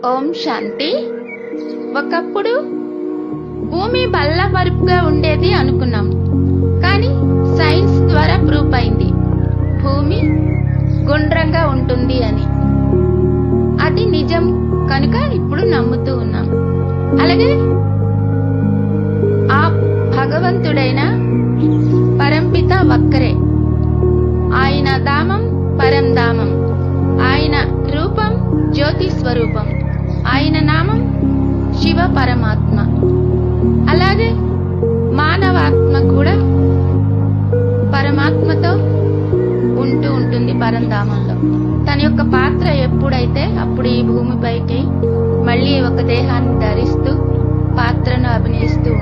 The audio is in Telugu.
ఓం శాంతి. ఒకప్పుడు భూమి బల్లపరుపుగా ఉండేది అనుకున్నాం, కానీ సైన్స్ ద్వారా ప్రూఫ్ అయింది భూమి గుండ్రంగా ఉంటుంది అని. అది నిజం కనుక ఇప్పుడు నమ్ముతూ ఉన్నాం. అలాగే ఆ భగవంతుడైన పరంపిత ఒక్కరే. ఆయన ధామం పరంధామం, ఆయన రూపం జ్యోతి స్వరూపం, ఆయన నామం శివ పరమాత్మ. అలాగే మానవాత్మ కూడా పరమాత్మతో ఉంటూ ఉంటుంది పరంధామంలో. తన యొక్క పాత్ర ఎప్పుడైతే అప్పుడు ఈ భూమిపైకి మళ్ళీ ఒక దేహాన్ని ధరిస్తూ పాత్రను అభినయిస్తూ